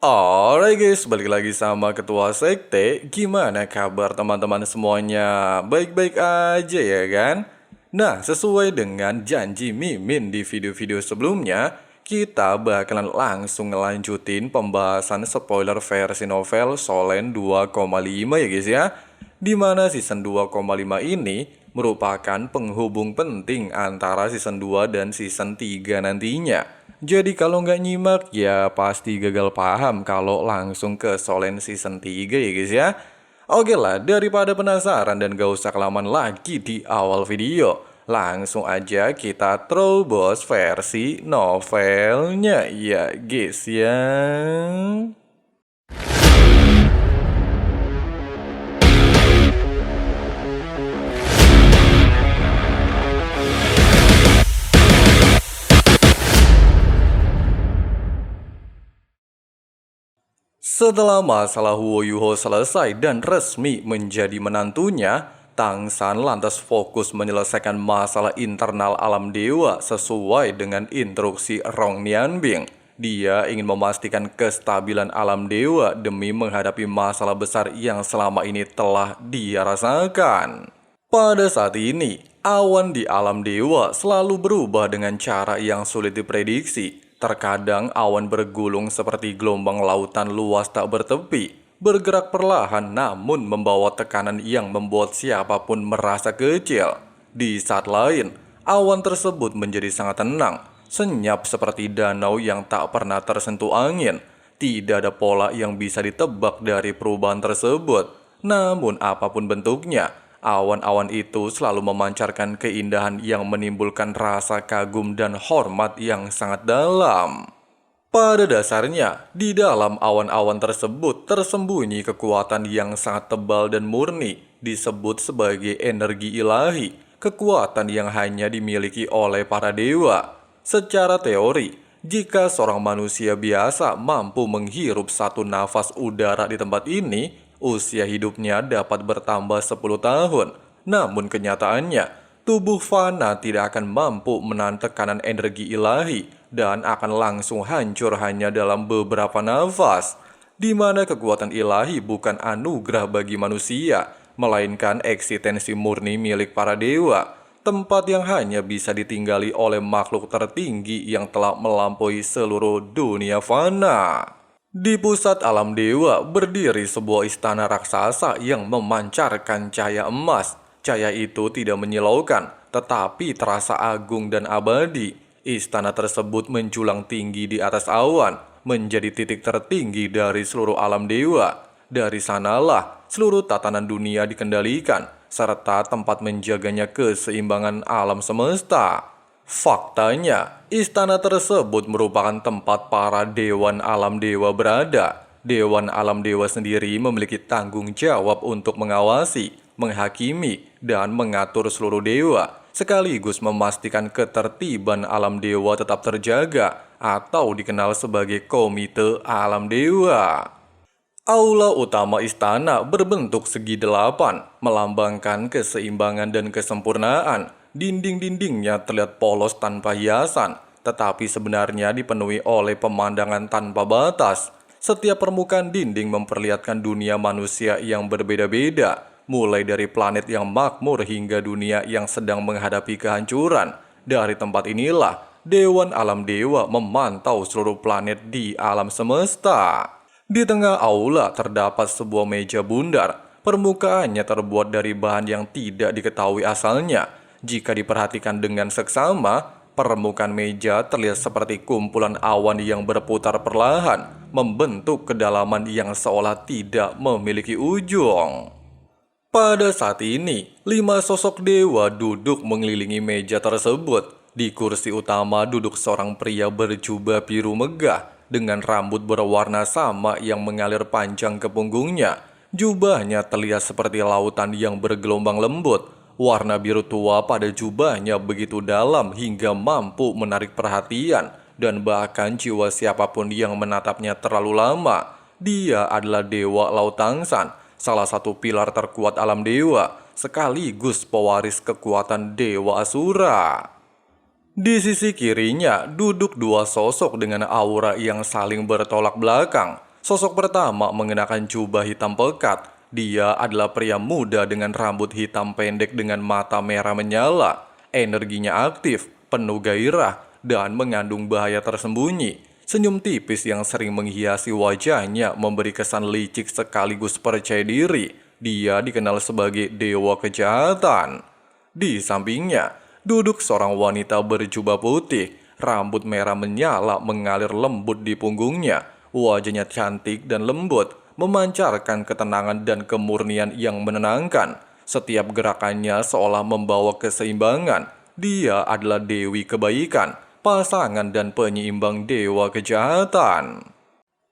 Alright guys, balik lagi sama Ketua Sekte. Gimana kabar teman-teman semuanya? Baik-baik aja ya kan? Nah, sesuai dengan janji Mimin di video-video sebelumnya, kita bakalan langsung ngelanjutin pembahasan spoiler versi novel Solen 2,5 ya guys ya. Dimana season 2,5 ini merupakan penghubung penting antara season 2 dan season 3 nantinya. Jadi kalau nggak nyimak ya pasti gagal paham kalau langsung ke Solen season 3 ya guys ya. Oke lah, daripada penasaran dan gak usah kelamaan lagi di awal video, langsung aja kita terobos versi novelnya ya guys ya. Setelah masalah Huo Yuho selesai dan resmi menjadi menantunya, Tang San lantas fokus menyelesaikan masalah internal alam dewa sesuai dengan instruksi Rong Nianbing. Dia ingin memastikan kestabilan alam dewa demi menghadapi masalah besar yang selama ini telah dia rasakan. Pada saat ini, awan di alam dewa selalu berubah dengan cara yang sulit diprediksi. Terkadang awan bergulung seperti gelombang lautan luas tak bertepi, bergerak perlahan namun membawa tekanan yang membuat siapapun merasa kecil. Di saat lain, awan tersebut menjadi sangat tenang, senyap seperti danau yang tak pernah tersentuh angin. Tidak ada pola yang bisa ditebak dari perubahan tersebut. Namun apapun bentuknya, awan-awan itu selalu memancarkan keindahan yang menimbulkan rasa kagum dan hormat yang sangat dalam. Pada dasarnya, di dalam awan-awan tersebut tersembunyi kekuatan yang sangat tebal dan murni, disebut sebagai energi ilahi, kekuatan yang hanya dimiliki oleh para dewa. Secara teori, jika seorang manusia biasa mampu menghirup satu nafas udara di tempat ini, usia hidupnya dapat bertambah 10 tahun. Namun kenyataannya, tubuh fana tidak akan mampu menahan tekanan energi ilahi dan akan langsung hancur hanya dalam beberapa nafas. Di mana kekuatan ilahi bukan anugerah bagi manusia, melainkan eksistensi murni milik para dewa. Tempat yang hanya bisa ditinggali oleh makhluk tertinggi yang telah melampaui seluruh dunia fana. Di pusat alam dewa berdiri sebuah istana raksasa yang memancarkan cahaya emas. Cahaya itu tidak menyilaukan, tetapi terasa agung dan abadi. Istana tersebut menjulang tinggi di atas awan, menjadi titik tertinggi dari seluruh alam dewa. Dari sanalah seluruh tatanan dunia dikendalikan, serta tempat menjaganya keseimbangan alam semesta. Faktanya, istana tersebut merupakan tempat para dewan alam dewa berada. Dewan alam dewa sendiri memiliki tanggung jawab untuk mengawasi, menghakimi, dan mengatur seluruh dewa, sekaligus memastikan ketertiban alam dewa tetap terjaga atau dikenal sebagai Komite Alam Dewa. Aula utama istana berbentuk segi delapan, melambangkan keseimbangan dan kesempurnaan. Dinding-dindingnya terlihat polos tanpa hiasan, tetapi sebenarnya dipenuhi oleh pemandangan tanpa batas. Setiap permukaan dinding memperlihatkan dunia manusia yang berbeda-beda, mulai dari planet yang makmur hingga dunia yang sedang menghadapi kehancuran. Dari tempat inilah, Dewan Alam Dewa memantau seluruh planet di alam semesta. Di tengah aula terdapat sebuah meja bundar. Permukaannya terbuat dari bahan yang tidak diketahui asalnya. Jika diperhatikan dengan seksama, permukaan meja terlihat seperti kumpulan awan yang berputar perlahan, membentuk kedalaman yang seolah tidak memiliki ujung. Pada saat ini, 5 sosok dewa duduk mengelilingi meja tersebut. Di kursi utama duduk seorang pria berjubah biru megah dengan rambut berwarna sama yang mengalir panjang ke punggungnya. Jubahnya terlihat seperti lautan yang bergelombang lembut. Warna biru tua pada jubahnya begitu dalam hingga mampu menarik perhatian dan bahkan jiwa siapapun yang menatapnya terlalu lama. Dia adalah Dewa Laut Tangsan, salah satu pilar terkuat alam dewa, sekaligus pewaris kekuatan Dewa Asura. Di sisi kirinya duduk dua sosok dengan aura yang saling bertolak belakang. Sosok pertama mengenakan jubah hitam pekat. Dia adalah pria muda dengan rambut hitam pendek dengan mata merah menyala. Energinya aktif, penuh gairah, dan mengandung bahaya tersembunyi. Senyum tipis yang sering menghiasi wajahnya memberi kesan licik sekaligus percaya diri. Dia dikenal sebagai dewa kejahatan. Di sampingnya, duduk seorang wanita berjubah putih. Rambut merah menyala mengalir lembut di punggungnya. Wajahnya cantik dan lembut, memancarkan ketenangan dan kemurnian yang menenangkan. Setiap gerakannya seolah membawa keseimbangan. Dia adalah Dewi Kebaikan, pasangan dan penyeimbang Dewa Kejahatan.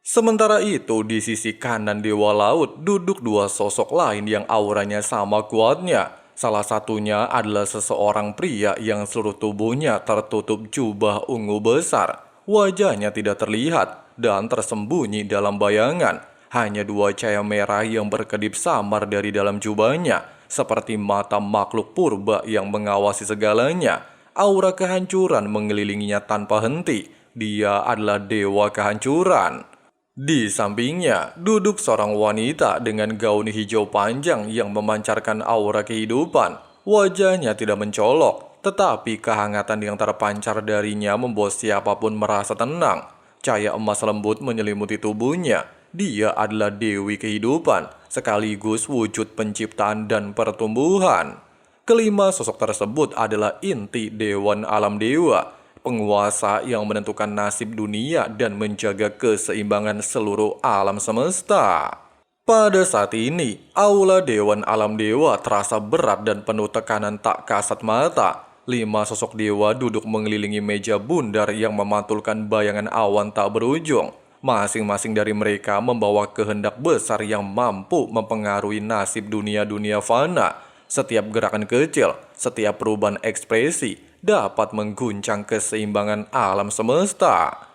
Sementara itu, di sisi kanan Dewa Laut duduk dua sosok lain yang auranya sama kuatnya. Salah satunya adalah seseorang pria yang seluruh tubuhnya tertutup jubah ungu besar. Wajahnya tidak terlihat dan tersembunyi dalam bayangan. Hanya dua cahaya merah yang berkedip samar dari dalam jubahnya, seperti mata makhluk purba yang mengawasi segalanya. Aura kehancuran mengelilinginya tanpa henti. Dia adalah Dewa Kehancuran. Di sampingnya, duduk seorang wanita dengan gaun hijau panjang yang memancarkan aura kehidupan. Wajahnya tidak mencolok, tetapi kehangatan yang terpancar darinya membuat siapapun merasa tenang. Cahaya emas lembut menyelimuti tubuhnya. Dia adalah Dewi Kehidupan, sekaligus wujud penciptaan dan pertumbuhan. Kelima sosok tersebut adalah inti Dewan Alam Dewa, penguasa yang menentukan nasib dunia dan menjaga keseimbangan seluruh alam semesta. Pada saat ini, aula Dewan Alam Dewa terasa berat dan penuh tekanan tak kasat mata. 5 sosok dewa duduk mengelilingi meja bundar yang memantulkan bayangan awan tak berujung. Masing-masing dari mereka membawa kehendak besar yang mampu mempengaruhi nasib dunia-dunia fana. Setiap gerakan kecil, setiap perubahan ekspresi dapat mengguncang keseimbangan alam semesta.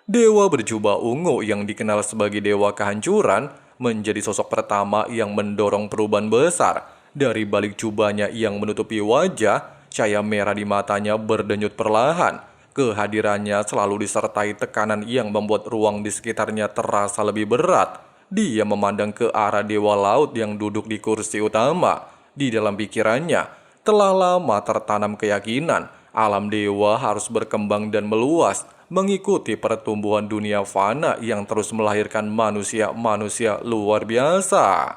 Dewa berjubah ungu yang dikenal sebagai Dewa Kehancuran menjadi sosok pertama yang mendorong perubahan besar. Dari balik jubahnya yang menutupi wajah, cahaya merah di matanya berdenyut perlahan. Kehadirannya selalu disertai tekanan yang membuat ruang di sekitarnya terasa lebih berat. Dia memandang ke arah Dewa Laut yang duduk di kursi utama. Di dalam pikirannya, telah lama tertanam keyakinan alam dewa harus berkembang dan meluas, mengikuti pertumbuhan dunia fana yang terus melahirkan manusia-manusia luar biasa.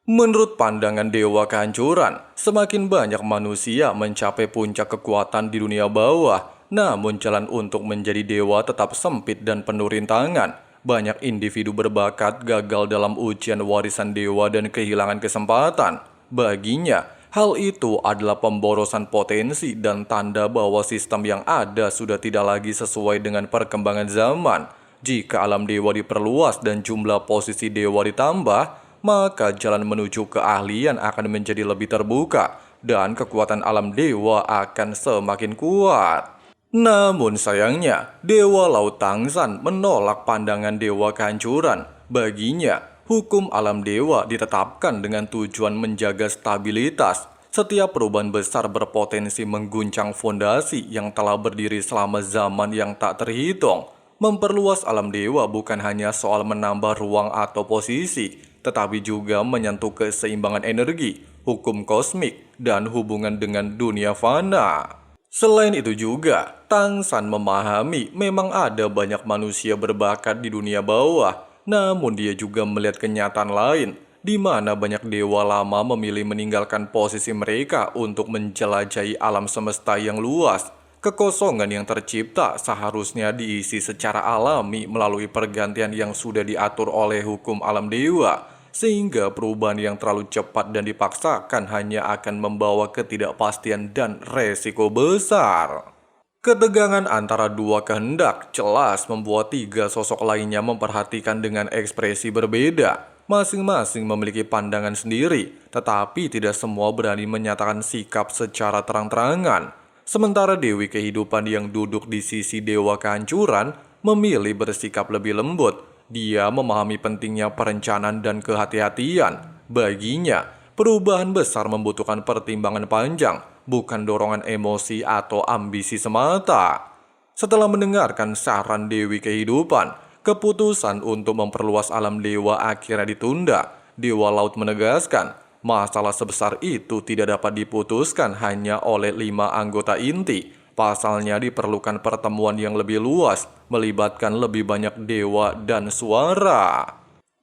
Menurut pandangan Dewa Kehancuran, semakin banyak manusia mencapai puncak kekuatan di dunia bawah, namun jalan untuk menjadi dewa tetap sempit dan penuh rintangan. Banyak individu berbakat gagal dalam ujian warisan dewa dan kehilangan kesempatan. Baginya, hal itu adalah pemborosan potensi dan tanda bahwa sistem yang ada sudah tidak lagi sesuai dengan perkembangan zaman. Jika alam dewa diperluas dan jumlah posisi dewa ditambah, maka jalan menuju keahlian akan menjadi lebih terbuka dan kekuatan alam dewa akan semakin kuat. Namun sayangnya, Dewa Laut Tangsan menolak pandangan Dewa Kehancuran. Baginya, hukum alam dewa ditetapkan dengan tujuan menjaga stabilitas. Setiap perubahan besar berpotensi mengguncang fondasi yang telah berdiri selama zaman yang tak terhitung. Memperluas alam dewa bukan hanya soal menambah ruang atau posisi, tetapi juga menyentuh keseimbangan energi, hukum kosmik, dan hubungan dengan dunia fana. Selain itu juga, Tangsan memahami memang ada banyak manusia berbakat di dunia bawah, namun dia juga melihat kenyataan lain, di mana banyak dewa lama memilih meninggalkan posisi mereka untuk menjelajahi alam semesta yang luas. Kekosongan yang tercipta seharusnya diisi secara alami melalui pergantian yang sudah diatur oleh hukum alam dewa, sehingga perubahan yang terlalu cepat dan dipaksakan hanya akan membawa ketidakpastian dan resiko besar. Ketegangan antara dua kehendak jelas membuat 3 sosok lainnya memperhatikan dengan ekspresi berbeda. Masing-masing memiliki pandangan sendiri, tetapi tidak semua berani menyatakan sikap secara terang-terangan. Sementara Dewi Kehidupan yang duduk di sisi Dewa Kehancuran memilih bersikap lebih lembut. Dia memahami pentingnya perencanaan dan kehati-hatian. Baginya, perubahan besar membutuhkan pertimbangan panjang, bukan dorongan emosi atau ambisi semata. Setelah mendengarkan saran Dewi Kehidupan, keputusan untuk memperluas alam dewa akhirnya ditunda. Dewa Laut menegaskan, masalah sebesar itu tidak dapat diputuskan hanya oleh 5 anggota inti. Pasalnya diperlukan pertemuan yang lebih luas, melibatkan lebih banyak dewa dan suara.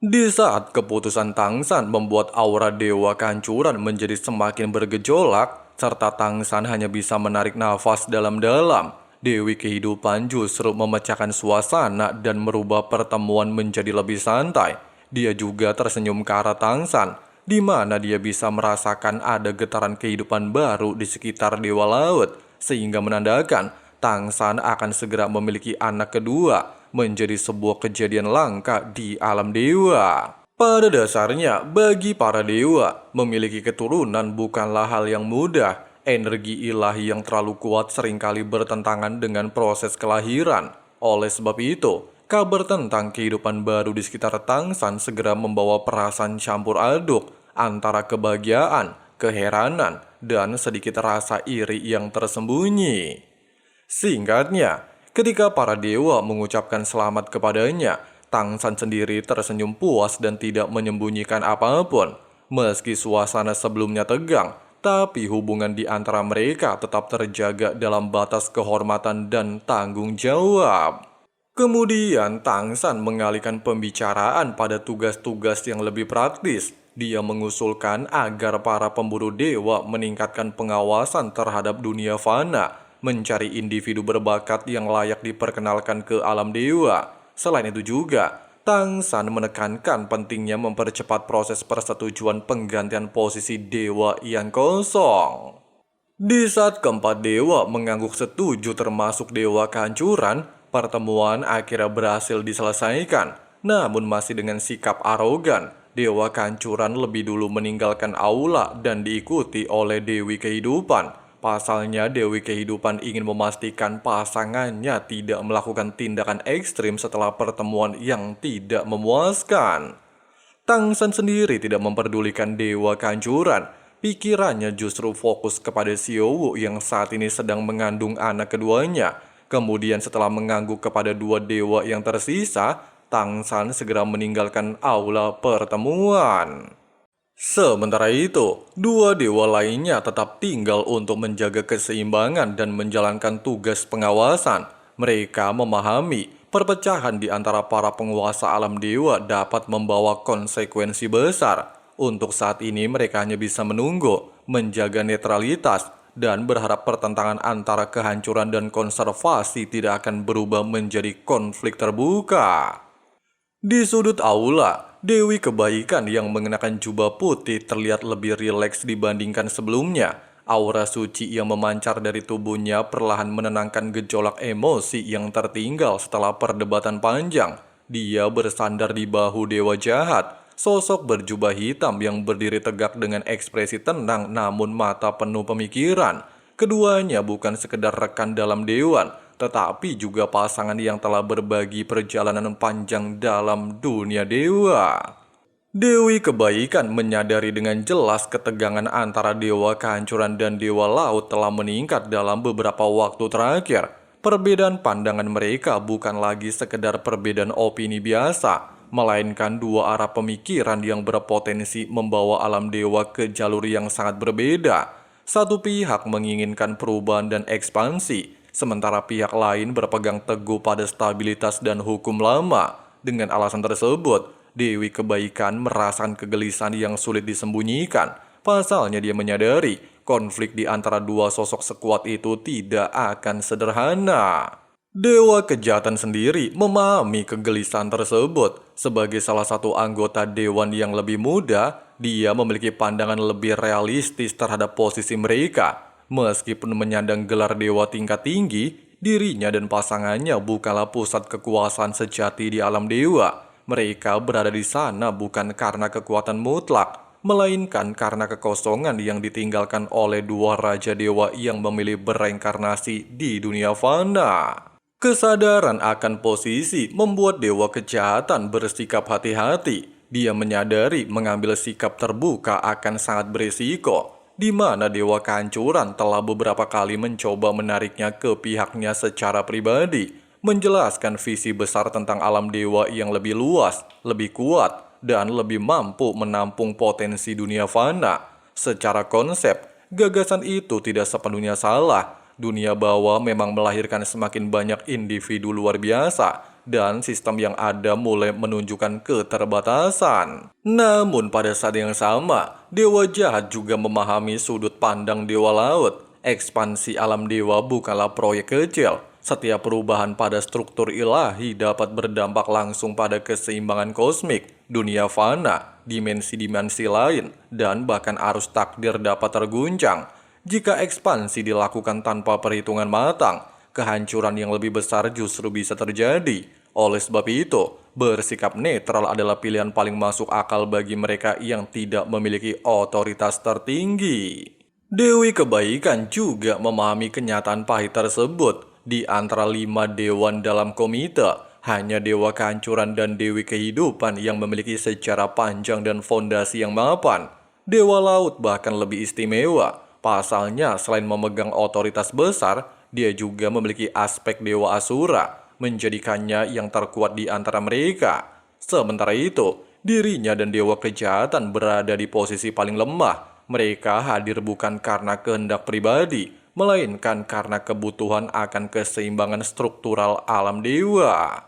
Di saat keputusan Tangsan membuat aura dewa kehancuran menjadi semakin bergejolak, serta Tangsan hanya bisa menarik nafas dalam-dalam, Dewi Kehidupan justru memecahkan suasana dan merubah pertemuan menjadi lebih santai. Dia juga tersenyum ke arah Tangsan, di mana dia bisa merasakan ada getaran kehidupan baru di sekitar Dewa Laut, sehingga menandakan Tangsan akan segera memiliki anak kedua, menjadi sebuah kejadian langka di alam dewa. Pada dasarnya, bagi para dewa, memiliki keturunan bukanlah hal yang mudah. Energi ilahi yang terlalu kuat seringkali bertentangan dengan proses kelahiran. Oleh sebab itu, kabar tentang kehidupan baru di sekitar Tangsan segera membawa perasaan campur aduk antara kebahagiaan, keheranan, dan sedikit rasa iri yang tersembunyi. Singkatnya, ketika para dewa mengucapkan selamat kepadanya, Tangsan sendiri tersenyum puas dan tidak menyembunyikan apapun. Meski suasana sebelumnya tegang, tapi hubungan di antara mereka tetap terjaga dalam batas kehormatan dan tanggung jawab. Kemudian Tangsan mengalihkan pembicaraan pada tugas-tugas yang lebih praktis. Dia mengusulkan agar para pemburu dewa meningkatkan pengawasan terhadap dunia fana, mencari individu berbakat yang layak diperkenalkan ke alam dewa. Selain itu juga, Tangsan menekankan pentingnya mempercepat proses persetujuan penggantian posisi dewa yang kosong. Di saat keempat dewa mengangguk setuju termasuk dewa kehancuran, pertemuan akhirnya berhasil diselesaikan. Namun masih dengan sikap arogan, dewa kehancuran lebih dulu meninggalkan aula dan diikuti oleh Dewi Kehidupan. Pasalnya Dewi Kehidupan ingin memastikan pasangannya tidak melakukan tindakan ekstrim setelah pertemuan yang tidak memuaskan. Tangsan sendiri tidak memperdulikan dewa kehancuran. Pikirannya justru fokus kepada Xiaowu yang saat ini sedang mengandung anak keduanya. Kemudian setelah mengangguk kepada 2 dewa yang tersisa, Tangsan segera meninggalkan aula pertemuan. Sementara itu, 2 dewa lainnya tetap tinggal untuk menjaga keseimbangan dan menjalankan tugas pengawasan. Mereka memahami perpecahan di antara para penguasa alam dewa dapat membawa konsekuensi besar. Untuk saat ini mereka hanya bisa menunggu, menjaga netralitas, dan berharap pertentangan antara kehancuran dan konservasi tidak akan berubah menjadi konflik terbuka. Di sudut aula, Dewi Kebaikan yang mengenakan jubah putih terlihat lebih rileks dibandingkan sebelumnya. Aura suci yang memancar dari tubuhnya perlahan menenangkan gejolak emosi yang tertinggal setelah perdebatan panjang. Dia bersandar di bahu Dewa Jahat, sosok berjubah hitam yang berdiri tegak dengan ekspresi tenang namun mata penuh pemikiran. Keduanya bukan sekedar rekan dalam dewan, tetapi juga pasangan yang telah berbagi perjalanan panjang dalam dunia dewa. Dewi Kebaikan menyadari dengan jelas ketegangan antara dewa kehancuran dan dewa laut telah meningkat dalam beberapa waktu terakhir. Perbedaan pandangan mereka bukan lagi sekedar perbedaan opini biasa, melainkan 2 arah pemikiran yang berpotensi membawa alam dewa ke jalur yang sangat berbeda. Satu pihak menginginkan perubahan dan ekspansi, sementara pihak lain berpegang teguh pada stabilitas dan hukum lama. Dengan alasan tersebut, Dewi Kebaikan merasakan kegelisahan yang sulit disembunyikan. Pasalnya dia menyadari konflik di antara 2 sosok sekuat itu tidak akan sederhana. Dewa Kejahatan sendiri memahami kegelisahan tersebut. Sebagai salah satu anggota dewan yang lebih muda, dia memiliki pandangan lebih realistis terhadap posisi mereka. Meskipun menyandang gelar dewa tingkat tinggi, dirinya dan pasangannya bukanlah pusat kekuasaan sejati di alam dewa. Mereka berada di sana bukan karena kekuatan mutlak, melainkan karena kekosongan yang ditinggalkan oleh 2 raja dewa yang memilih bereinkarnasi di dunia fana. Kesadaran akan posisi membuat Dewa Kejahatan bersikap hati-hati. Dia menyadari mengambil sikap terbuka akan sangat berisiko, di mana Dewa Kehancuran telah beberapa kali mencoba menariknya ke pihaknya secara pribadi. menjelaskan visi besar tentang alam dewa yang lebih luas, lebih kuat, dan lebih mampu menampung potensi dunia fana. Secara konsep, gagasan itu tidak sepenuhnya salah. Dunia bawah memang melahirkan semakin banyak individu luar biasa, dan sistem yang ada mulai menunjukkan keterbatasan. Namun pada saat yang sama, dewa jahat juga memahami sudut pandang dewa laut. Ekspansi alam dewa bukanlah proyek kecil. Setiap perubahan pada struktur ilahi dapat berdampak langsung pada keseimbangan kosmik, dunia fana, dimensi-dimensi lain, dan bahkan arus takdir dapat terguncang. Jika ekspansi dilakukan tanpa perhitungan matang, kehancuran yang lebih besar justru bisa terjadi. Oleh sebab itu, bersikap netral adalah pilihan paling masuk akal bagi mereka yang tidak memiliki otoritas tertinggi. Dewi Kebaikan juga memahami kenyataan pahit tersebut. Di antara 5 dewan dalam komite, hanya Dewa Kehancuran dan Dewi Kehidupan yang memiliki sejarah panjang dan fondasi yang mapan. Dewa Laut bahkan lebih istimewa. Pasalnya, selain memegang otoritas besar, dia juga memiliki aspek Dewa Asura, menjadikannya yang terkuat di antara mereka. Sementara itu, dirinya dan Dewa Kejahatan berada di posisi paling lemah. Mereka hadir bukan karena kehendak pribadi, melainkan karena kebutuhan akan keseimbangan struktural alam dewa.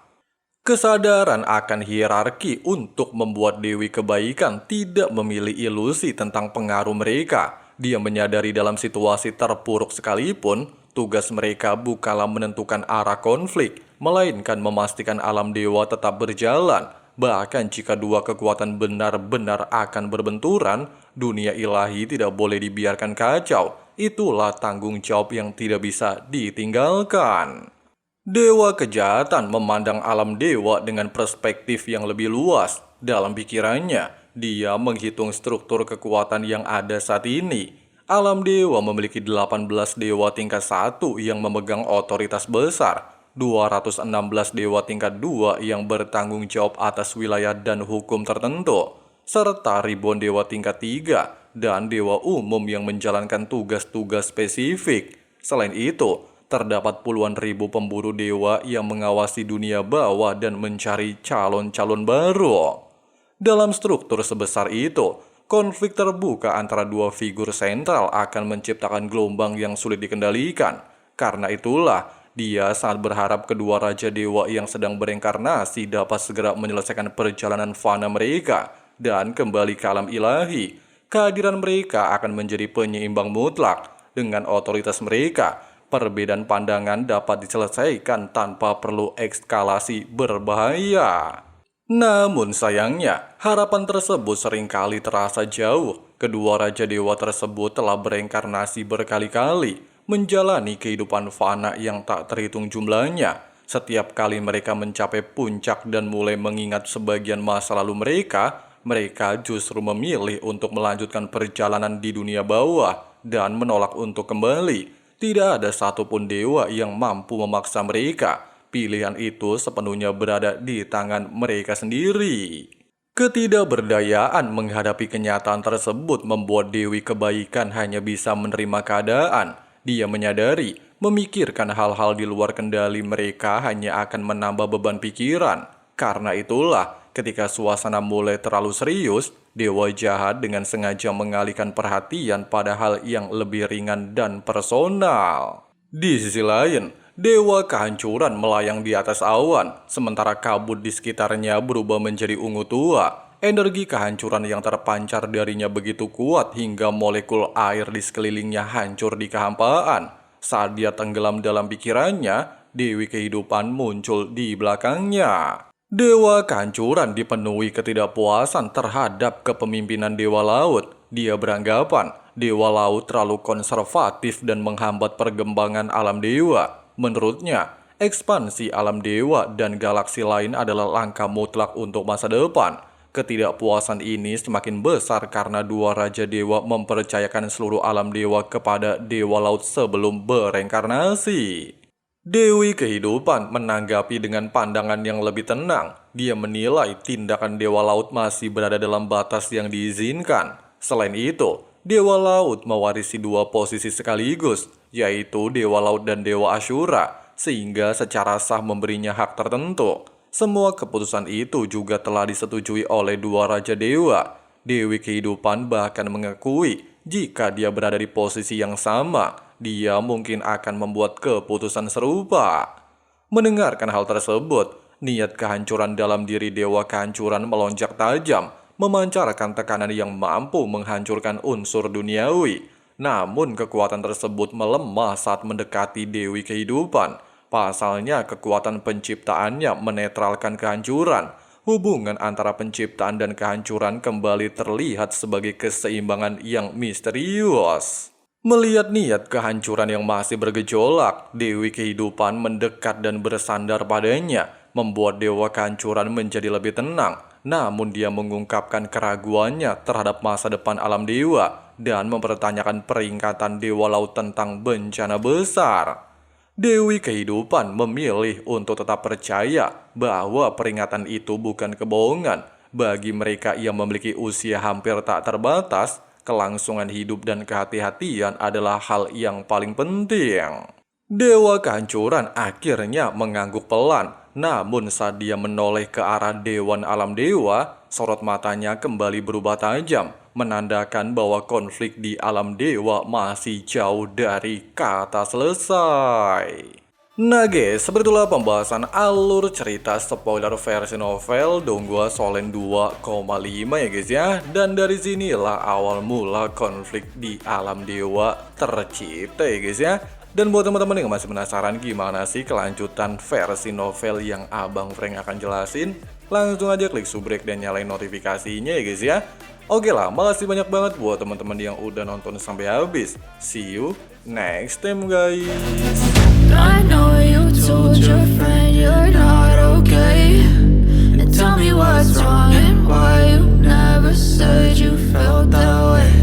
Kesadaran akan hierarki untuk membuat Dewi Kebaikan tidak memilih ilusi tentang pengaruh mereka. Dia menyadari dalam situasi terpuruk sekalipun, tugas mereka bukanlah menentukan arah konflik, melainkan memastikan alam dewa tetap berjalan. Bahkan jika dua kekuatan benar-benar akan berbenturan, dunia ilahi tidak boleh dibiarkan kacau. Itulah tanggung jawab yang tidak bisa ditinggalkan. Dewa Kejahatan memandang alam dewa dengan perspektif yang lebih luas. Dalam pikirannya, dia menghitung struktur kekuatan yang ada saat ini. Alam dewa memiliki 18 dewa tingkat 1 yang memegang otoritas besar, 216 dewa tingkat 2 yang bertanggung jawab atas wilayah dan hukum tertentu, serta ribuan dewa tingkat 3 dan dewa umum yang menjalankan tugas-tugas spesifik. Selain itu, terdapat puluhan ribu pemburu dewa yang mengawasi dunia bawah dan mencari calon-calon baru. Dalam struktur sebesar itu, konflik terbuka antara dua figur sentral akan menciptakan gelombang yang sulit dikendalikan. Karena itulah, dia sangat berharap kedua Raja Dewa yang sedang bereinkarnasi dapat segera menyelesaikan perjalanan fana mereka dan kembali ke alam ilahi. Kehadiran mereka akan menjadi penyeimbang mutlak. Dengan otoritas mereka, perbedaan pandangan dapat diselesaikan tanpa perlu ekskalasi berbahaya. Namun sayangnya, harapan tersebut seringkali terasa jauh. Kedua Raja Dewa tersebut telah bereinkarnasi berkali-kali, menjalani kehidupan fana yang tak terhitung jumlahnya. Setiap kali mereka mencapai puncak dan mulai mengingat sebagian masa lalu mereka justru memilih untuk melanjutkan perjalanan di dunia bawah dan menolak untuk kembali. Tidak ada satupun dewa yang mampu memaksa mereka. Pilihan itu sepenuhnya berada di tangan mereka sendiri. Ketidakberdayaan menghadapi kenyataan tersebut membuat Dewi Kebaikan hanya bisa menerima keadaan. Dia menyadari, memikirkan hal-hal di luar kendali mereka hanya akan menambah beban pikiran. Karena itulah, ketika suasana mulai terlalu serius, Dewa Jahat dengan sengaja mengalihkan perhatian pada hal yang lebih ringan dan personal. Di sisi lain, Dewa Kehancuran melayang di atas awan, sementara kabut di sekitarnya berubah menjadi ungu tua. Energi kehancuran yang terpancar darinya begitu kuat hingga molekul air di sekelilingnya hancur di kehampaan. Saat dia tenggelam dalam pikirannya, Dewi Kehidupan muncul di belakangnya. Dewa Kehancuran dipenuhi ketidakpuasan terhadap kepemimpinan Dewa Laut. Dia beranggapan Dewa Laut terlalu konservatif dan menghambat perkembangan alam dewa. Menurutnya, ekspansi alam dewa dan galaksi lain adalah langkah mutlak untuk masa depan. Ketidakpuasan ini semakin besar karena dua Raja Dewa mempercayakan seluruh alam dewa kepada Dewa Laut sebelum bereinkarnasi. Dewi Kehidupan menanggapi dengan pandangan yang lebih tenang. Dia menilai tindakan Dewa Laut masih berada dalam batas yang diizinkan. Selain itu, Dewa Laut mewarisi dua posisi sekaligus, yaitu Dewa Laut dan Dewa Asyura. sehingga secara sah memberinya hak tertentu. Semua keputusan itu juga telah disetujui oleh dua Raja Dewa. Dewi Kehidupan bahkan mengakui jika dia berada di posisi yang sama, dia mungkin akan membuat keputusan serupa. Mendengarkan hal tersebut, niat kehancuran dalam diri Dewa Kehancuran melonjak tajam, memancarkan tekanan yang mampu menghancurkan unsur duniawi. Namun kekuatan tersebut melemah saat mendekati Dewi Kehidupan. Pasalnya kekuatan penciptaannya menetralkan kehancuran. Hubungan antara penciptaan dan kehancuran kembali terlihat sebagai keseimbangan yang misterius. Melihat niat kehancuran yang masih bergejolak, Dewi Kehidupan mendekat dan bersandar padanya, membuat Dewa Kehancuran menjadi lebih tenang. Namun dia mengungkapkan keraguannya terhadap masa depan alam dewa dan mempertanyakan peringkatan Dewa Laut tentang bencana besar. Dewi Kehidupan memilih untuk tetap percaya bahwa peringatan itu bukan kebohongan. Bagi mereka yang memiliki usia hampir tak terbatas, kelangsungan hidup dan kehati-hatian adalah hal yang paling penting. Dewa Kehancuran akhirnya mengangguk pelan, namun saat dia menoleh ke arah Dewan Alam Dewa, sorot matanya kembali berubah tajam, menandakan bahwa konflik di alam dewa masih jauh dari kata selesai. Nah guys, sebetulnya pembahasan alur cerita spoiler versi novel Donghua Solen 2,5 ya guys ya. Dan dari sinilah awal mula konflik di alam dewa tercipta ya guys ya. Dan buat teman-teman yang masih penasaran gimana sih kelanjutan versi novel yang Abang Frank akan jelasin, langsung aja klik subrek dan nyalain notifikasinya ya guys ya. Oke lah, makasih banyak banget buat teman-teman yang udah nonton sampai habis. See you next time guys. I know you told your friend you're not okay, and tell me what's wrong and why you never said you felt that way.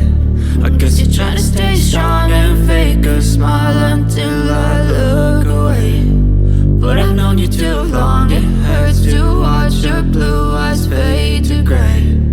I guess you're trying to stay strong and fake a smile until I look away. But I've known you too long, it hurts to watch your blue eyes fade to gray.